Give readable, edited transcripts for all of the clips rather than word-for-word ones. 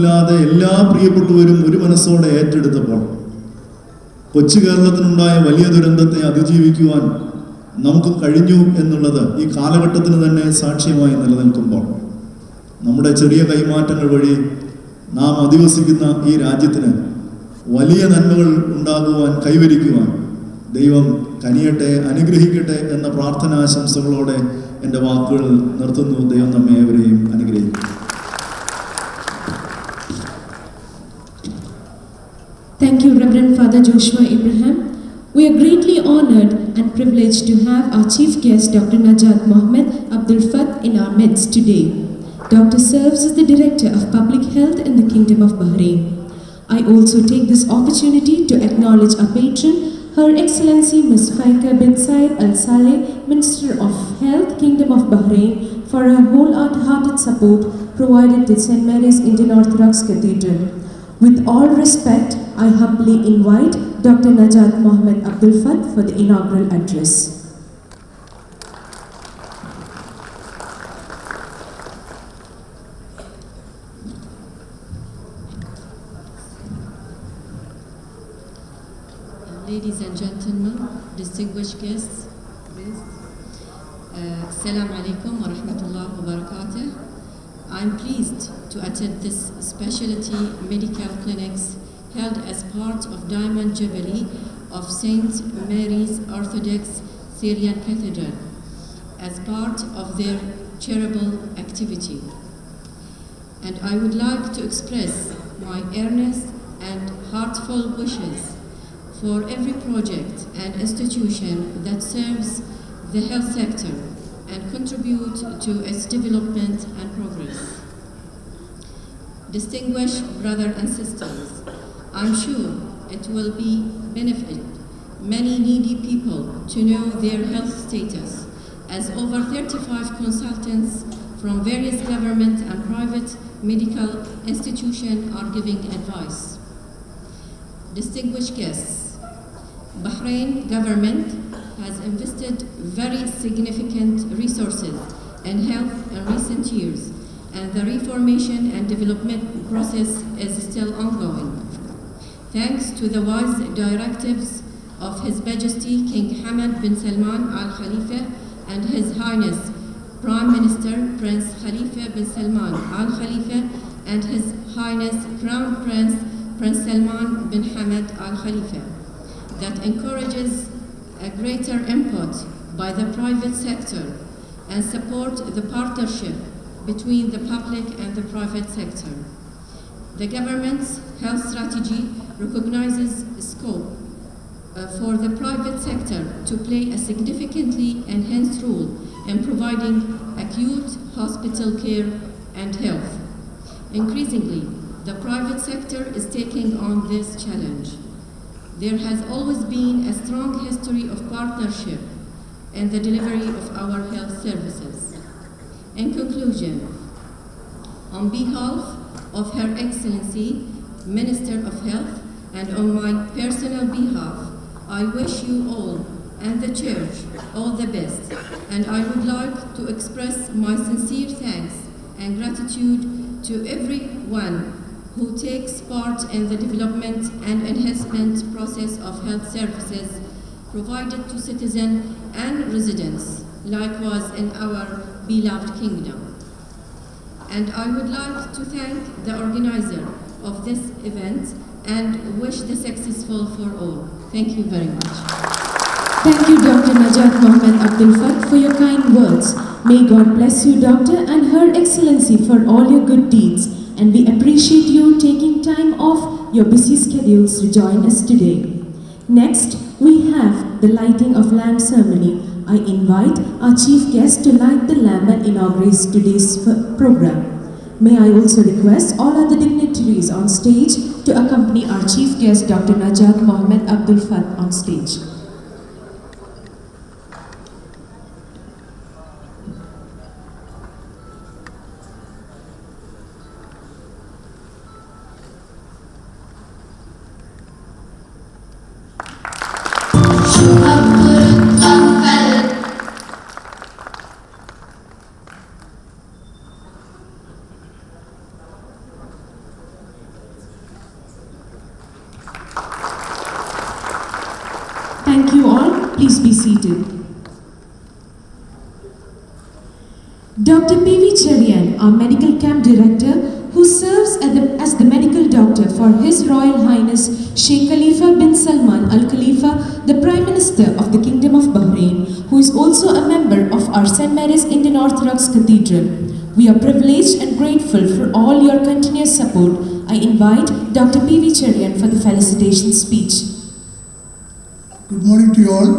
തടസ്സമില്ലാതെ എല്ലാ പ്രിയപ്പെട്ടവരും ഒരു മനസ്സോടെ ഏറ്റെടുത്തപ്പോൾ കൊച്ചു കേരളത്തിനുണ്ടായ വലിയ ദുരന്തത്തെ അതിജീവിക്കുവാൻ നമുക്ക് കഴിഞ്ഞു എന്നുള്ളത് ഈ കാലഘട്ടത്തിന് തന്നെ സാക്ഷ്യമായി നിലനിൽക്കുമ്പോൾ നമ്മുടെ ചെറിയ കൈമാറ്റങ്ങൾ വഴി നാം അധിവസിക്കുന്ന ഈ രാജ്യത്തിന് വലിയ നന്മകൾ ഉണ്ടാകുവാൻ കൈവരിക്കുവാൻ ദൈവം കനിയട്ടെ, അനുഗ്രഹിക്കട്ടെ എന്ന പ്രാർത്ഥനാശംസകളോടെ എൻ്റെ വാക്കുകൾ നിർത്തുന്നു. ദൈവം നമ്മെ ഏവരെയും അനുഗ്രഹിക്കും. Thank you, Reverend Father Joshua Abraham. We are greatly honored and privileged to have our chief guest, Dr. Najat Mohammed Abdul Fath, in our midst today. Dr. serves as the Director of Public Health in the Kingdom of Bahrain. I also take this opportunity to acknowledge our patron, Her Excellency Ms. Faika bin Said Al Saleh, Minister of Health, Kingdom of Bahrain, for her wholehearted support provided to St. Mary's Indian Orthodox Cathedral. With all respect, I humbly invite Dr. Najat Mohammed Abdul Fath for the inaugural address. Ladies and gentlemen, distinguished guests, Assalamu alaikum wa rahmatullahi wa barakatuh. I'm pleased to attend this specialty medical clinics held as part of Diamond Jubilee of St. Mary's Orthodox Syrian Cathedral as part of their charitable activity. And I would like to express my earnest and heartfelt wishes for every project and institution that serves the health sector and contribute to its development and progress. Distinguished brothers and sisters, I'm sure it will be benefit many needy people to know their health status, as over 35 consultants from various government and private medical institutions are giving advice. Distinguished guests, Bahrain government has invested very significant resources in health in recent years, and the reformation and development process is still ongoing. Thanks to the wise directives of His Majesty King Hamad bin Salman Al Khalifa and His Highness Prime Minister Prince Khalifa bin Salman Al Khalifa and His Highness Crown Prince Salman bin Hamad Al Khalifa, that encourages a greater input by the private sector and support the partnership between the public and the private sector. The government's health strategy recognizes scope for the private sector to play a significantly enhanced role in providing acute hospital care and health. Increasingly, the private sector is taking on this challenge. There has always been a strong history of partnership in the delivery of our health services. In conclusion, on behalf of Her Excellency, Minister of Health, and on my personal behalf, I wish you all and the Church all the best, and I would like to express my sincere thanks and gratitude to everyone who takes part in the development and enhancement process of health services provided to citizens and residents, likewise in our beloved kingdom. And I would like to thank the organizer of this event and wish the successful for all. Thank you very much. Thank you, Dr. Najat Mohammed Abdul Fath, for your kind words. May God bless you, Doctor, and Her Excellency for all your good deeds. And we appreciate you taking time off your busy schedules to join us today. Next, we have the lighting of lamp ceremony. I invite our chief guest to light the lamp and inaugurate today's program. May I also request all other dignitaries on stage to accompany our chief guest, Dr. Najat Mohammed Abdul Fath, on stage. Thank you all. Please be seated. Dr. P.V. Cherian, our Medical Camp Director, who serves as the medical doctor for His Royal Highness Sheikh Khalifa bin Salman Al Khalifa, the Prime Minister of the Kingdom of Bahrain, who is also a member of our St. Mary's Indian Orthodox Cathedral. We are privileged and grateful for all your continuous support. I invite Dr. P.V. Cherian for the felicitation speech. Good morning to you all.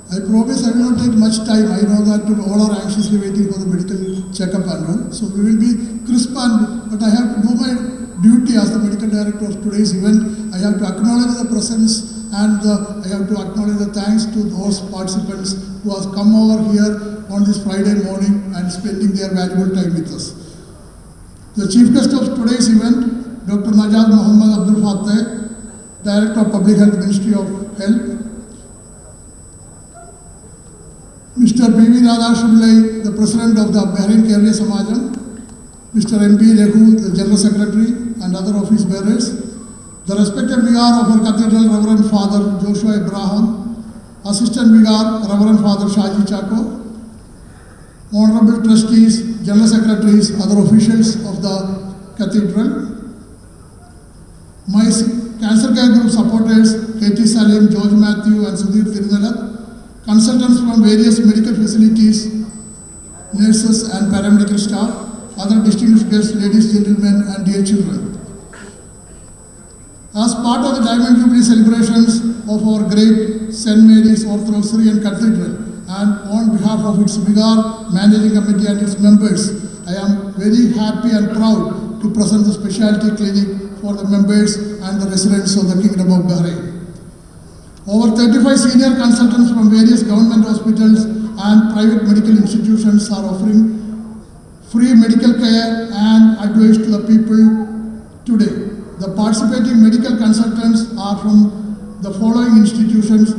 I promise I will not take much time. I know that all are anxiously waiting for the medical checkup and all. So we will be crisp but I have to do my duty as the medical director of today's event. I have to acknowledge the presence and I have to acknowledge the thanks to those participants who have come over here on this Friday morning and spending their valuable time with us. The chief guest of today's event, Dr. Najat Mohammed Abdul Fattah, Director of Public Health, Ministry of Health, Mr. P.V. Radhakrishnan, the President of the Bahrain Kerala Samajam, Mr. M.P. Rehu, the General Secretary, and other office bearers, the respected Vicar of our Cathedral, Reverend Father Joshua Abraham, Assistant Vicar, Reverend Father Shaji Chako, Honorable Trustees, General Secretaries, other officials of the Cathedral, my Cancer Care Group supporters, K.T. Salim, George Matthew, and Sudhir Thirunalat, consultants from various medical facilities, nurses and paramedical staff, other distinguished guests, ladies, gentlemen, and dear children. As part of the Diamond Jubilee celebrations of our great St. Mary's Orthodox Syrian Cathedral, and on behalf of its Vicar, Managing Committee and its members, I am very happy and proud to present the specialty clinic for the members and the residents of the Kingdom of Bahrain. Over 35 senior consultants from various government hospitals and private medical institutions are offering free medical care and advice to the people today. The participating medical consultants are from the following institutions: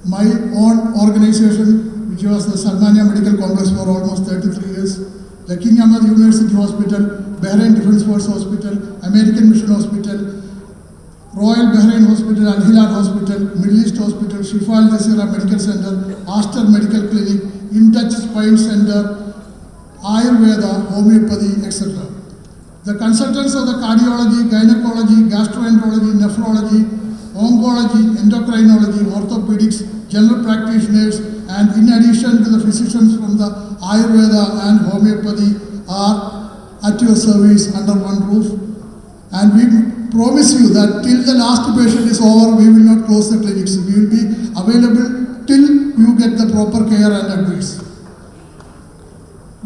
my own organization, which was the Salmania Medical Complex for almost 33 years, the King Ahmed University Hospital, Bahrain Defense Force Hospital, American Mission Hospital, Royal Bahrain Hospital, Al Hilal Hospital, Middle East Hospital, Shifa Al Jazeera Medical Center, Aster Medical Clinic, InTouch Spine Center, Ayurveda, Homeopathy, etc. The consultants of the cardiology, gynecology, gastroenterology, nephrology, oncology, endocrinology, orthopedics, general practitioners, and in addition to the physicians from the Ayurveda and Homeopathy are at your service under one roof. And we promise you that till the last patient is over, we will not close the clinics. We will be available till you get the proper care and advice.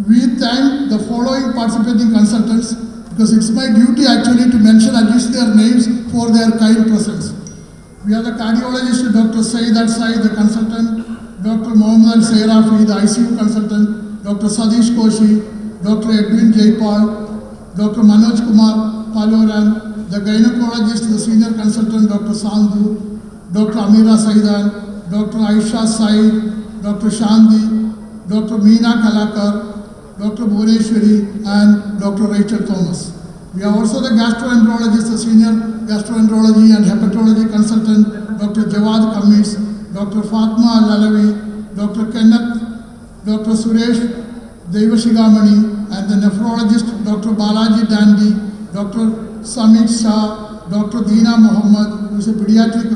We thank the following participating consultants because it's my duty actually to mention at least their names for their kind presence. We have the cardiologist Dr. Saeed Al-Said, the consultant, Dr. Mohammed Al-Sayrafi, the ICU consultant, Dr. Sadish Koshi, Dr. Edwin Jaipal, Dr. Manoj Kumar Paloran, the gynecologist, the senior consultant, Dr. Sandhu, Dr. Amira Saidan, Dr. Aisha Said, Dr. Shandi, Dr. Meena Kalakar, Dr. Bhuvneshwari, and Dr. Rachel Thomas. We have also the gastroenterologist, the senior gastroenterology and hepatology consultant, Dr. Jawad Kamis, Dr. Fatma Al-Alawi, Dr. Kenneth, Dr. Suresh Devashigamani, and the nephrologist, Dr. Balaji Dandi, Dr. Samit Shah, Dr. Deena Muhammad, who is a pediatric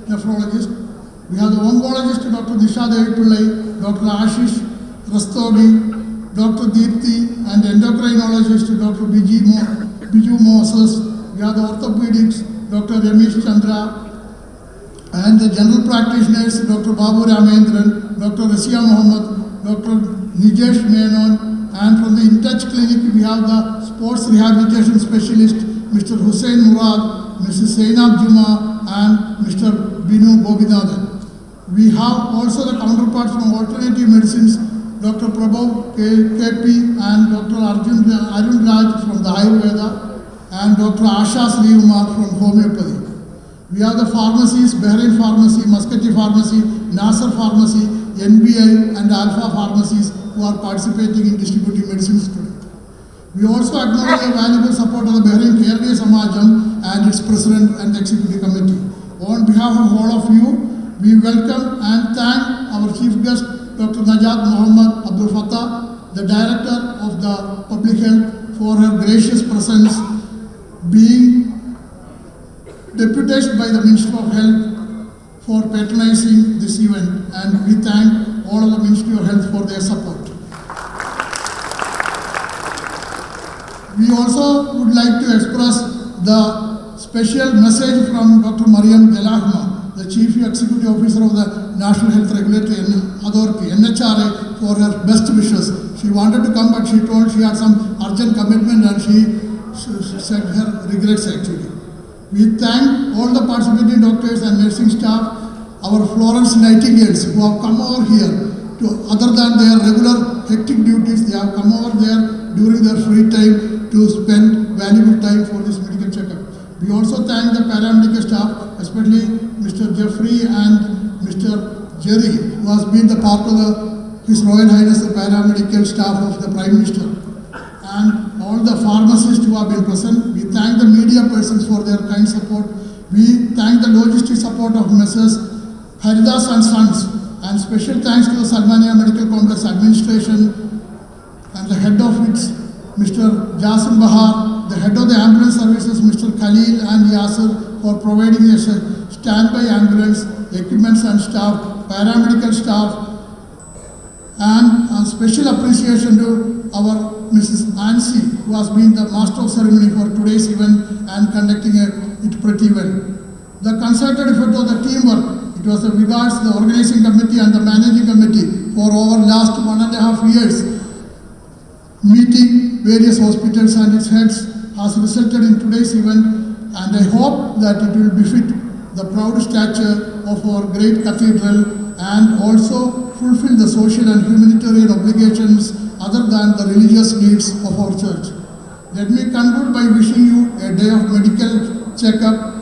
nephrologist. We have the oncologist, Dr. Nisha Devi Pillai, Dr. Ashish Rastogi, Dr. Deepthi, and endocrinologist, Dr. Biju Moses. We have the orthopedics, Dr. Ramesh Chandra, and the general practitioners, Dr. Babu Ramendran, Dr. Rasia Mohammed, Dr. Nijesh Menon, and from the InTouch Clinic, we have the sports rehabilitation specialist, Mr. Hussein Murad, Mrs. Zainab Juma, and Mr. Binu Bobinathan. We have also the counterparts from alternative medicines, Dr. Prabhu KP and Dr. Arjun Raj from the Ayurveda, and Dr. Asha Sriumar from Homeopathy. We have the pharmacies, Bahrain Pharmacy, Muscati Pharmacy, Nasser Pharmacy, NBI, and Alpha Pharmacies who are participating in distributing medicines today. We also acknowledge the valuable support of the Bahrain Kerala Samajam and its President and Executive Committee. On behalf of all of you, we welcome and thank our chief guest, Dr. Najat Mohammed Abdul Fattah, the Director of the Public Health, for her gracious presence, being deputized by the Ministry of Health for patronizing this event, and we thank all of the Ministry of Health for their support. We also would like to express the special message from Dr. Mariam Jalahma, the Chief Executive Officer of the National Health Regulatory Authority, NHRA, for her best wishes. She wanted to come, but she told she had some urgent commitment and she said her regrets actually. We thank all the participating doctors and nursing staff, our Florence Nightingales who have come over here to, other than their regular hectic duties, they have come over there during their free time to spend valuable time for this medical checkup. We also thank the paramedical staff, especially Mr. Jeffrey and Mr. Jerry, who has been the part of His Royal Highness the paramedical staff of the Prime Minister, and all the pharmacists who have been present. We thank the media persons for their kind support. We thank the logistic support of Messrs. Haridas and Sons, and special thanks to the Salmania Medical Complex Administration and the head of it, Mr. Jasim Bahar, the head of the ambulance services, Mr. Khalil and Yasser, for providing a standby ambulance, equipments and staff, paramedical staff, and a special appreciation to our Mrs. Nancy, who has been the master of ceremony for today's event and conducting it pretty well. The concerted effort of the teamwork, it was regards the organizing committee and the managing committee for over last 1.5 years, meeting various hospitals and its heads, has resulted in today's event, and I hope that it will befit the proud stature of our great cathedral and also fulfill the social and humanitarian obligations other than the religious needs of our church. Let me conclude by wishing you a day of medical checkup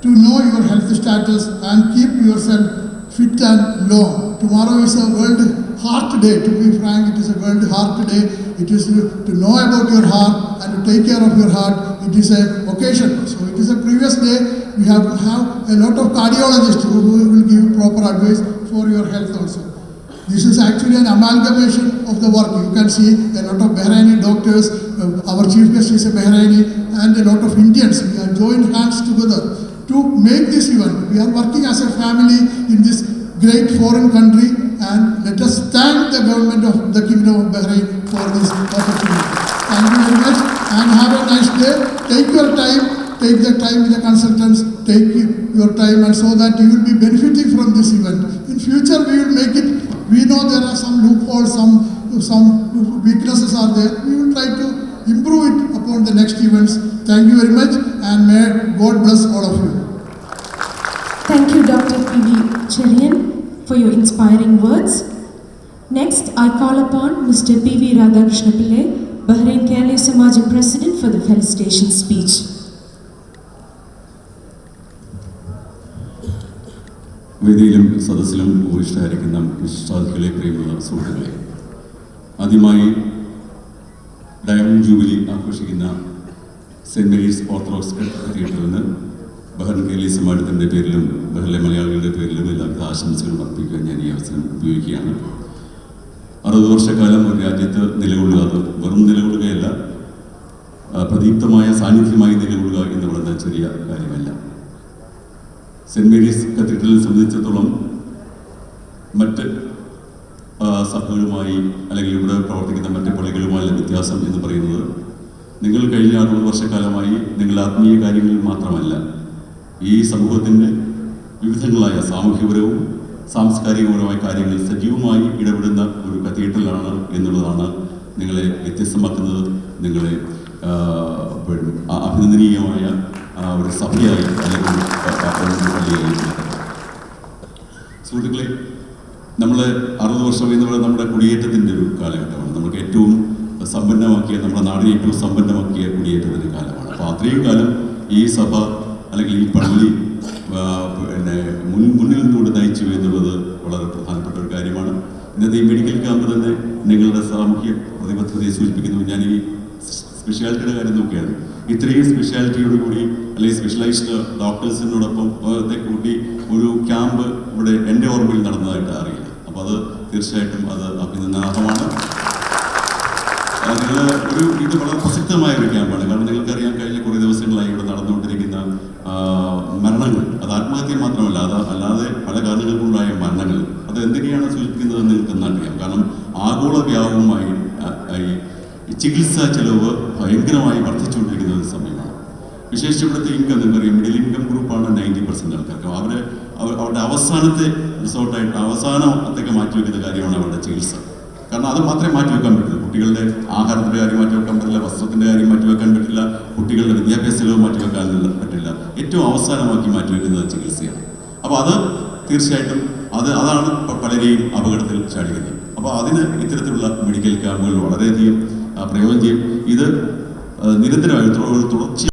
to know your health status and keep yourself fit and long. Tomorrow is a World Heart Day. To be frank, it is a World Heart Day. It is to know about your heart and to take care of your heart. It is a occasion. So it is a previous day. We have a lot of cardiologists who will give proper advice for your health also. This is actually an amalgamation of the work. You can see a lot of Bahraini doctors. Our chief guest is a Bahraini, and a lot of Indians. We have joined hands together to make this event. We are working as a family in this great foreign country, and let us thank the government of the Kingdom of Bahrain for this opportunity. Thank you very much and have a nice day. Take your time, take the time with the consultants, take your time, and so that you will be benefiting from this event. In future we will make it, we know there are some loopholes, some weaknesses are there. We will try to improve it upon the next events. Thank you very much, and may God bless all of you. Thank you, Dr. P.V. Cherian, for your inspiring words. Next, I call upon Mr. P.V. Radhakrishna Pillai, Bahrain Kerala Samajam President, for the felicitation speech. വേദിയിലും സദസ്സിലും ഉപവിഷ്ടരായിരിക്കുന്ന വിശ്വാസികളെ, പ്രിയമുള്ള സുഹൃത്തുക്കളെ, ആദ്യമായി diamond jubilee ആഘോഷിക്കുന്ന cent Mary's orthodox കത്തീഡ്രലിന് Bahrain കേരളീയ സമാജത്തിൻ്റെ പേരിലും ബഹ്റിലെ മലയാളികളുടെ പേരിലും എല്ലാവിധ ആശംസകളും അർപ്പിക്കാൻ ഞാൻ ഈ അവസരം ഉപയോഗിക്കുകയാണ്. 60 വർഷക്കാലം ഒരു രാജ്യത്ത് നിലകൊള്ളുക, അത് വെറും നിലകൊള്ളുകയല്ല, പ്രദീപ്തമായ സാന്നിധ്യമായി നിലകൊള്ളുക എന്ന് പറയുന്ന ചെറിയ കാര്യമല്ല. സെൻറ് മേരീസ് കത്തീഡ്രലിനെ സംബന്ധിച്ചിടത്തോളം മറ്റ് സഭകളുമായി അല്ലെങ്കിൽ ഇവിടെ പ്രവർത്തിക്കുന്ന മറ്റ് പള്ളികളുമായുള്ള വ്യത്യാസം എന്ന് പറയുന്നത്, നിങ്ങൾ കഴിഞ്ഞ 60 വർഷക്കാലമായി നിങ്ങളുടെ ആത്മീയ കാര്യങ്ങളിൽ മാത്രമല്ല ഈ സമൂഹത്തിൻ്റെ വിവിധങ്ങളായ സാമൂഹ്യപരവും സാംസ്കാരികപരമായ കാര്യങ്ങളിൽ സജീവമായി ഇടപെടുന്ന ഒരു കത്തീഡ്രലാണ് എന്നുള്ളതാണ് നിങ്ങളെ വ്യത്യസ്തമാക്കുന്നത്, നിങ്ങളെ അഭിനന്ദനീയമായ ഒരു സഭയായി അല്ലെങ്കിൽ പള്ളിയായി. സുഹൃത്തുക്കളെ, നമ്മൾ 60 വർഷം എന്ന് പറയുന്നത് നമ്മുടെ കുടിയേറ്റത്തിൻ്റെ ഒരു കാലഘട്ടമാണ്. നമുക്ക് ഏറ്റവും സമ്പന്നമാക്കിയ, നമ്മുടെ നാടിനെ ഏറ്റവും സമ്പന്നമാക്കിയ കുടിയേറ്റത്തിൻ്റെ കാലമാണ്. അപ്പോൾ അത്രയും കാലം ഈ സഭ അല്ലെങ്കിൽ ഈ പള്ളി മുന്നിൽ നിന്നുകൊണ്ട് നയിച്ചു എന്നുള്ളത് വളരെ പ്രധാനപ്പെട്ട ഒരു കാര്യമാണ്. ഇന്നത്തെ ഈ മെഡിക്കൽ ക്യാമ്പ് തന്നെ നിങ്ങളുടെ സാമൂഹ്യ പ്രതിബദ്ധതയെ സൂചിപ്പിക്കുന്നു. ഞാൻ ഈ സ്പെഷ്യാലിറ്റിയുടെ കാര്യം നോക്കിയാണ്. ഇത്രയും സ്പെഷ്യാലിറ്റിയോടുകൂടി അല്ലെങ്കിൽ സ്പെഷ്യലൈസ്ഡ് ഡോക്ടേഴ്സിനോടൊപ്പം കൂട്ടി ഒരു ക്യാമ്പ് ഇവിടെ എൻ്റെ ഓർമ്മയിൽ നടന്നതായിട്ട് അറിയില്ല. അപ്പോൾ അത് തീർച്ചയായിട്ടും അത് അഭിനന്ദനാർഹമാണ്. നിങ്ങൾ ഇത് വളരെ പ്രസക്തമായ ഒരു ക്യാമ്പാണ്. കാരണം നിങ്ങൾക്കറിയാം, കഴിഞ്ഞ കുറേ ദിവസങ്ങളായി ഇവിടെ നടന്നുകൊണ്ടിരിക്കുന്ന മരണങ്ങൾ, അത് ആത്മഹത്യ മാത്രമല്ല, അല്ലാതെ പല കാരണങ്ങൾ കൊണ്ടുണ്ടായ മരണങ്ങൾ, അത് എന്തൊക്കെയാണ് സൂചിപ്പിക്കുന്നതെന്ന് നിങ്ങൾക്ക് നന്നറിയാം. കാരണം ആഗോള വ്യാപകമായി ഈ ചികിത്സാ ചെലവ് ഭയങ്കരമായി വർദ്ധിച്ചുകൊണ്ടിരിക്കുന്ന ഒരു സമയമാണ്. വിശേഷിച്ച് ഇവിടുത്തെ ഇൻകം നിങ്ങൾക്കറിയാം, മിഡിൽ ഇൻകം ഗ്രൂപ്പാണ് 90% ആൾക്കാർക്ക്. അവരുടെ അവസാനത്തെ റിസോർട്ടായിട്ട് അവസാനത്തേക്ക് മാറ്റിവെക്കുന്ന കാര്യമാണ് അവരുടെ ചികിത്സ. കാരണം അത് മാത്രമേ മാറ്റിവെക്കാൻ പറ്റില്ല. കുട്ടികളുടെ ആഹാരത്തിൻ്റെ കാര്യം മാറ്റിവെക്കാൻ പറ്റില്ല, വസ്ത്രത്തിൻ്റെ കാര്യം മാറ്റിവെക്കാൻ പറ്റില്ല, കുട്ടികളുടെ വിദ്യാഭ്യാസ ചെലവ് മാറ്റിവെക്കാൻ പറ്റില്ല. ഏറ്റവും അവസാനമാക്കി മാറ്റിവെക്കുന്നത് ചികിത്സയാണ്. അപ്പോൾ അത് തീർച്ചയായിട്ടും അതാണ് പലരെയും അപകടത്തിൽ ചാടിക്കുന്നത്. അപ്പോൾ അതിന് ഇത്തരത്തിലുള്ള മെഡിക്കൽ ക്യാമ്പുകൾ വളരെയധികം പ്രയോജനം ചെയ്യും. ഇത് നിരന്തരമായി തുടർച്ച